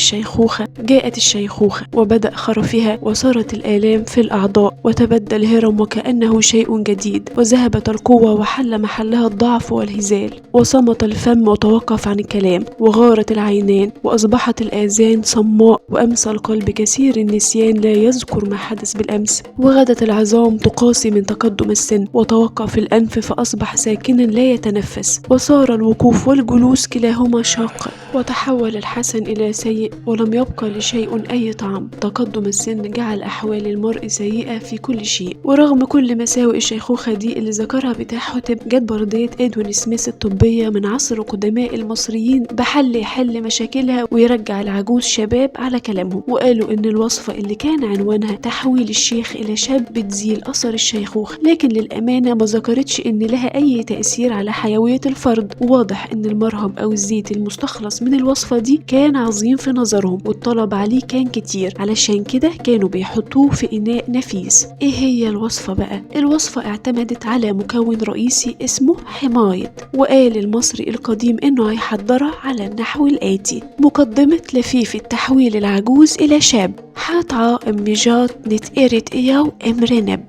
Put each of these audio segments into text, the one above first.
الشيخوخة جاءت الشيخوخة وبدأ خرفها وصارت الآلام في الأعضاء وتبدل الهرم وكأنه شيء جديد وذهبت القوة وحل محلها الضعف والهزال وصمت الفم وتوقف عن الكلام وغارت العينان وأصبحت الآذان صماء وأمسى القلب كثير النسيان لا يذكر ما حدث بالأمس وغدت العظام تقاسي من تقدم السن وتوقف الأنف فأصبح ساكنا لا يتنفس وصار الوقوف والجلوس كلاهما شاقا وتحول الحسن إلى سيء ولم يبقى لشيء أي طعم. تقدم السن جعل أحوال المرء سيئة في كل شيء ورغم كل مساوئ الشيخوخة دي اللي ذكرها بتاع حتب جت بردية إدوين سميث الطبية من عصر قدماء المصريين بحل يحل مشاكلها ويرجع العجوز شباب على كلامهم وقالوا إن الوصفة اللي كان عنوانها تحويل الشيخ إلى شاب بتزيل أثر الشيخوخة لكن للأمانة ما ذكرتش إن لها أي تأثير على حيوية الفرد وواضح إن المرهم أو الزيت المستخلص من الوصفة دي كان عظيم في نظرهم والطلب عليه كان كتير علشان كده كانوا بيحطوه في إناء نفيس. إيه هي الوصفة بقى؟ الوصفة اعتمدت على مكون رئيسي اسمه حماية وقال المصري القديم إنه هيحضرها على النحو الآتي: مقدمة لفيفة تحويل العجوز إلى شاب حاطعة امجات نتقرت إياه امرنب.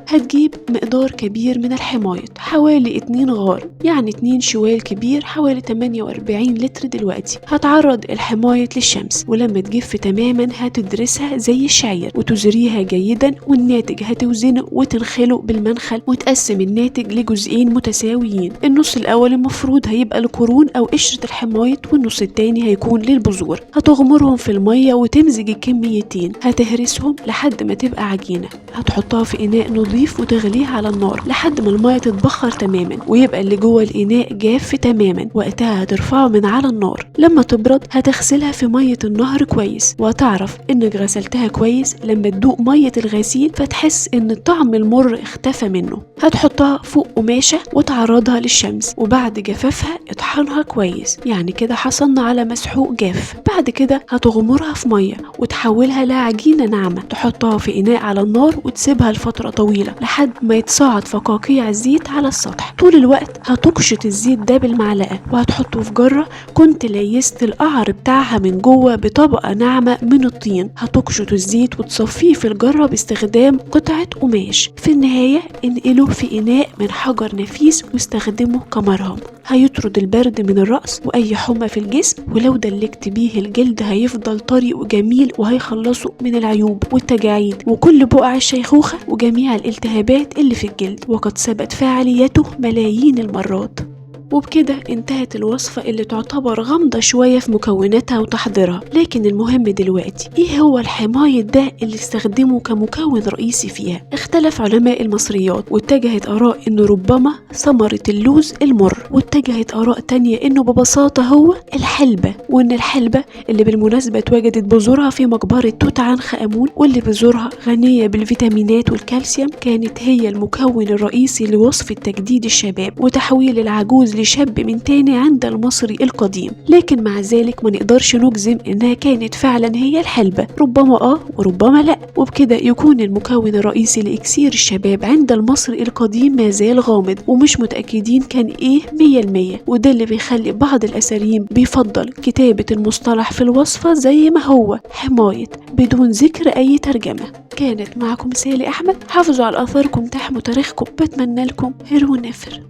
هتجيب مقدار كبير من الحماية حوالي 2 غار يعني 2 شوال كبير حوالي 48 لتر دلوقتي. هتعرض الحماية للشمس ولما تجف تماما هتدرسها زي الشعير وتزريها جيدا والناتج هتوزنه وتنخله بالمنخل وتقسم الناتج لجزئين متساويين. النص الأول المفروض هيبقى لقرون أو قشرة الحماية والنص التاني هيكون للبذور. هتغمرهم في المية وتمزج الكميتين هتهرسهم لحد ما تبقى عجينة. هتحطها في إناء نظيف وتغليه على النار لحد ما المية تتبخر تماما ويبقى اللي جوه الإناء جاف تماما. وقتها هترفعه من على النار. لما تبرد هتغسلها في مية النهر كويس وهتعرف انك غسلتها كويس لما تدوق مية الغسيل فتحس ان الطعم المر اختفى منه. هتحطها فوق قماشة وتعرضها للشمس وبعد جفافها اطحنها كويس يعني كده حصلنا على مسحوق جاف. بعد كده هتغمرها في مية وتحولها لعجينة ناعمة تحطها في إناء على النار وتسيبها لفترة طويلة لحد ما يتصاعد فقاقيع الزيت على السطح. طول الوقت هتقشط الزيت ده بالمعلقة وهتحطه في جرة كنت ليست القعر بتاعها من جوه بطبقة ناعمة من الطين. هتقشط الزيت وتصفيه في الجرة باستخدام قطعة قماش. في النهاية انقله في إناء من حجر نفيس واستخدمه كمرهم. هيطرد البرد من الرأس وأي حمى في الجسم ولو دلكت بيه الجلد هيفضل طري وجميل وهيخلصه من العيوب والتجاعيد وكل بقع الشيخوخة وجميع الالتهابات اللي في الجلد وقد ثبت فعاليته ملايين المرات. وبكده انتهت الوصفة اللي تعتبر غامضة شوية في مكوناتها وتحضيرها. لكن المهم دلوقتي ايه هو الحماية ده اللي استخدمه كمكون رئيسي فيها؟ اختلف علماء المصريات واتجهت آراء انه ربما ثمرة اللوز المر واتجهت آراء تانية انه ببساطة هو الحلبة وان الحلبة اللي بالمناسبة اتوجدت بذورها في مقبرة توت عنخ آمون واللي بذورها غنية بالفيتامينات والكالسيوم كانت هي المكون الرئيسي لوصفة تجديد الشباب وتحويل العجوز لشاب من تاني عند المصري القديم. لكن مع ذلك ما نقدرش نجزم انها كانت فعلا هي الحلبة وربما وربما لا. وبكده يكون المكون الرئيسي لإكسير الشباب عند المصري القديم ما زال غامض ومش متأكدين كان ايه 100%. وده اللي بيخلي بعض الأثريين بيفضل كتابة المصطلح في الوصفة زي ما هو حماية بدون ذكر أي ترجمة. كانت معكم سالي أحمد. حافظوا على أثاركم تحموا تاريخكم. بتمنى لكم هيرو نفر.